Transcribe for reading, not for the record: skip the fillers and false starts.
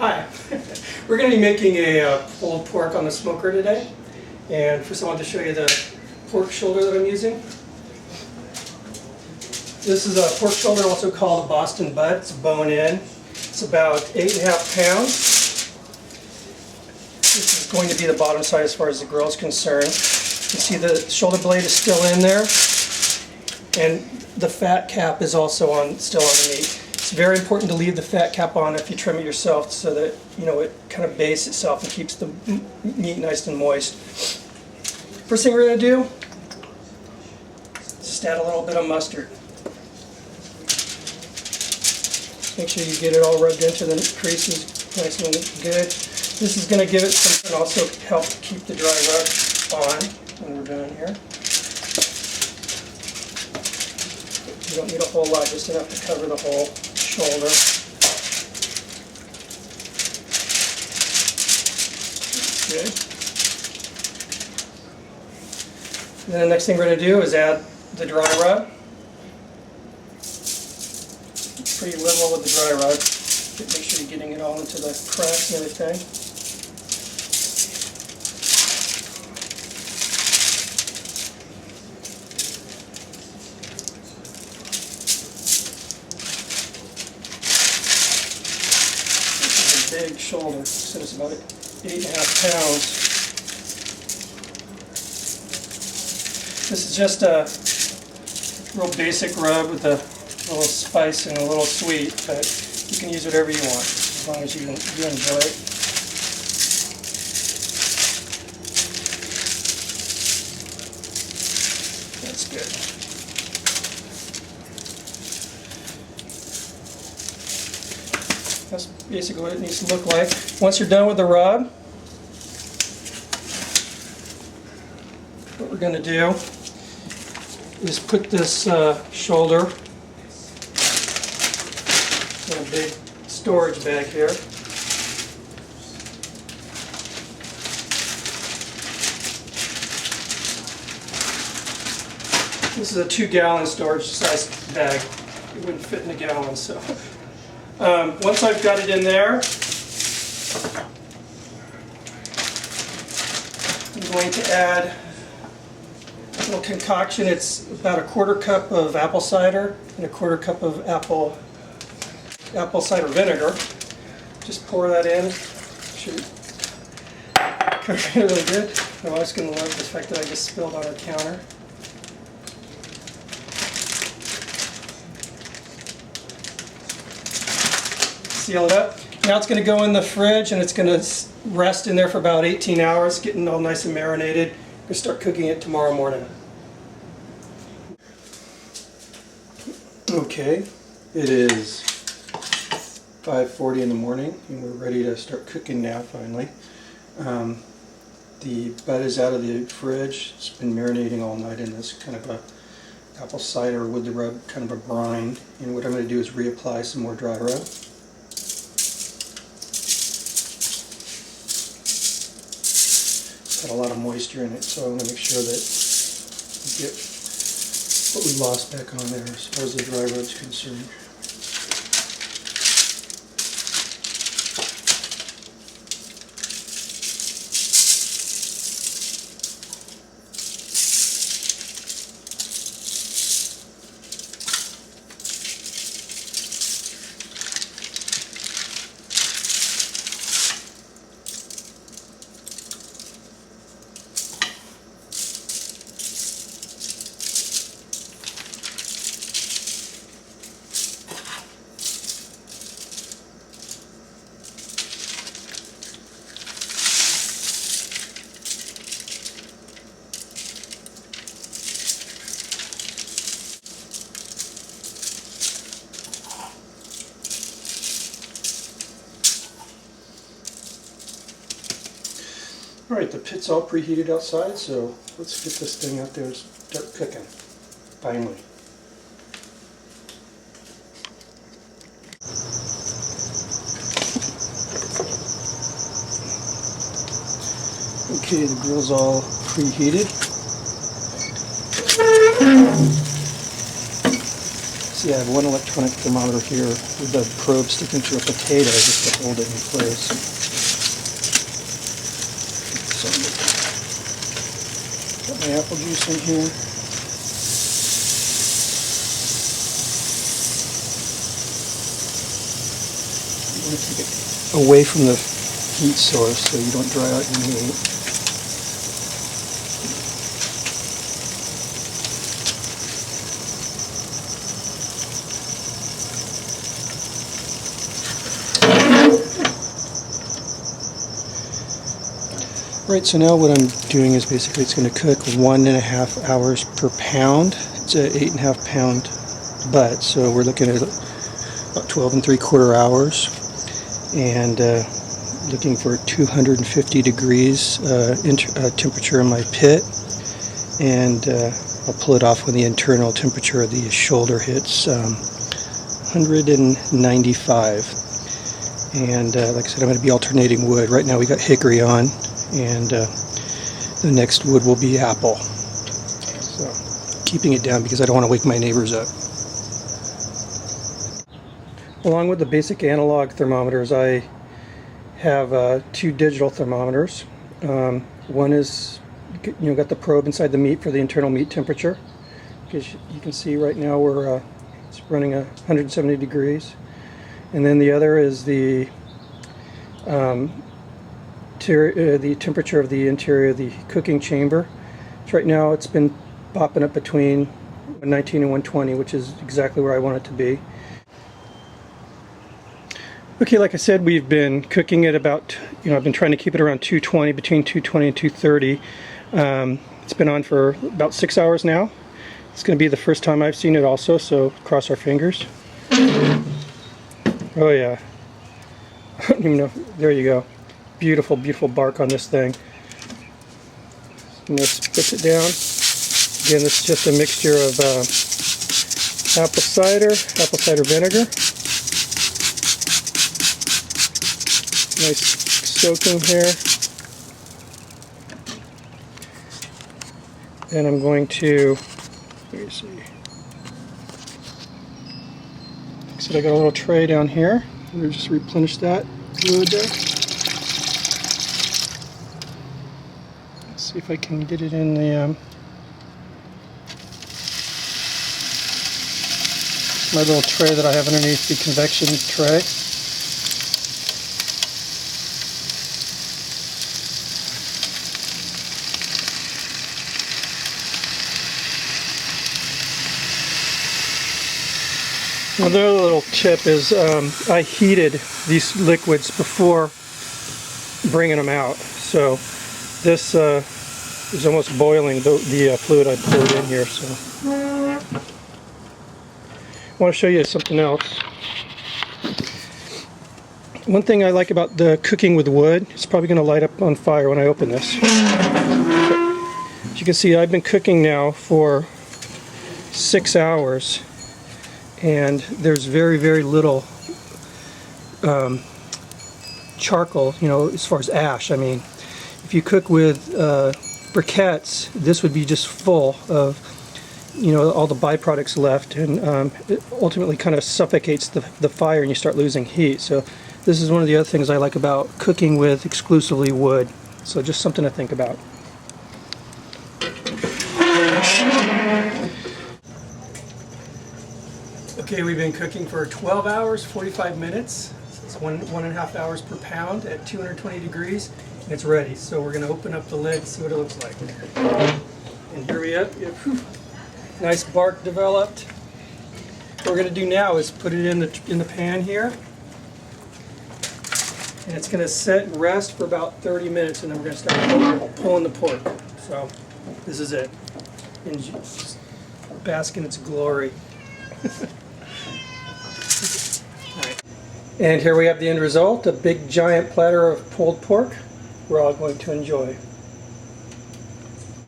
Hi, we're going to be making a pulled pork on the smoker today, and first I want to show you the pork shoulder that I'm using. This is a pork shoulder, also called a Boston butt. It's bone in. It's about 8.5 pounds. This is going to be the bottom side as far as the grill is concerned. You see the shoulder blade is still in there, and the fat cap is also still on the meat. It's very important to leave the fat cap on if you trim it yourself, so that it kind of bastes itself and keeps the meat nice and moist. First thing we're going to do is just add a little bit of mustard. Make sure you get it all rubbed into the creases nice and good. This is going to give it something, also help keep the dry rub on when we're done here. You don't need a whole lot, just enough to cover the whole shoulder. That's good. And then the next thing we're going to do is add the dry rub. Pretty liberal with the dry rub. Make sure you're getting it all into the cracks and everything. Big shoulder, so it's about 8.5 pounds. This is just a real basic rub with a little spice and a little sweet, but you can use whatever you want as long as you enjoy it. That's good. That's basically what it needs to look like. Once you're done with the rub, what we're going to do is put this shoulder in a big storage bag here. This is a 2-gallon storage size bag. It wouldn't fit in a gallon, so. Once I've got it in there, I'm going to add a little concoction. It's about a 1/4 cup of apple cider and a 1/4 cup of apple cider vinegar. Just pour that in. Should cook it really good. My wife's going to love the fact that I just spilled on her counter. Seal it up. Now it's going to go in the fridge and it's going to rest in there for about 18 hours, getting all nice and marinated. We're going to start cooking it tomorrow morning. Okay, it is 5:40 in the morning and we're ready to start cooking now finally. The butt is out of the fridge. It's been marinating all night in this kind of a apple cider with the rub, kind of a brine. And what I'm going to do is reapply some more dry rub. Got a lot of moisture in it, so I want to make sure that we get what we lost back on there as far as the dry rub is concerned. Alright, the pit's all preheated outside, so let's get this thing out there and start cooking. Finally. Okay, the grill's all preheated. See, I have one electronic thermometer here with the probe sticking to a potato just to hold it in place. So, got my apple juice in here. You want to keep it away from the heat source so you don't dry out your meat. Right, so now what I'm doing is basically it's going to cook 1.5 hours per pound. It's an 8.5 pound butt, so we're looking at about 12 3/4 hours, and looking for 250 degrees temperature in my pit, and I'll pull it off when the internal temperature of the shoulder hits 195. And like I said, I'm going to be alternating wood. Right now we got hickory on, and the next wood will be apple. So keeping it down because I don't want to wake my neighbors up. Along with the basic analog thermometers, I have 2 digital thermometers. One is, got the probe inside the meat for the internal meat temperature. Because you can see right now it's running 170 degrees. And then the other is the temperature of the interior of the cooking chamber. So right now it's been popping up between 119 and 120, which is exactly where I want it to be. Okay, like I said, we've been cooking it about, I've been trying to keep it around 220, between 220 and 230. It's been on for about 6 hours now. It's going to be the first time I've seen it also, so cross our fingers. Oh yeah. I don't even know. There you go. Beautiful, beautiful bark on this thing. I'm going to spit it down. Again, this is just a mixture of apple cider vinegar. Nice soaking here. And I'm going to, let me see. So I got a little tray down here. I'm going to just replenish that fluid there. Let's see if I can get it in the my little tray that I have underneath the convection tray. Another little tip is I heated these liquids before bringing them out, so this is almost boiling, the fluid I poured in here. So I want to show you something else. One thing I like about the cooking with wood, it's probably going to light up on fire when I open this. As you can see, I've been cooking now for 6 hours. And there's very, very little charcoal, as far as ash. I mean, if you cook with briquettes, this would be just full of, all the byproducts left, and it ultimately kind of suffocates the fire and you start losing heat. So this is one of the other things I like about cooking with exclusively wood. So just something to think about. Okay, we've been cooking for 12 hours, 45 minutes. It's 1.5 hours per pound at 220 degrees, and it's ready. So we're going to open up the lid and see what it looks like. And here we have nice bark developed. What we're going to do now is put it in the pan here, and it's going to sit and rest for about 30 minutes, and then we're going to start pulling the pork. So this is it. And just bask in its glory. And here we have the end result, a big giant platter of pulled pork we're all going to enjoy.